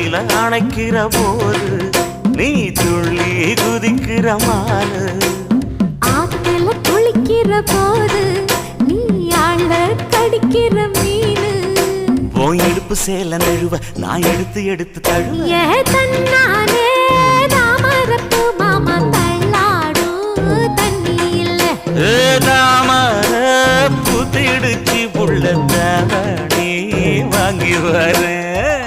தண்ணியில அணைக்கிற போது நீ துள்ளி குதிக்கிற மானு. ஆத்துல குளிக்கிற போது நீ ஆள கடிக்கிற மீனு. உன் இடுப்பு சேல நழுவ நான் எடுத்து எடுத்து தழுவ. ஏ தன்னானே தாமரப்பு மாமா தள்ளாடும் தண்ணி இல்ல. தாமர புத்திடுச்சு புள்ள தாவணி வாங்கி வரேன்.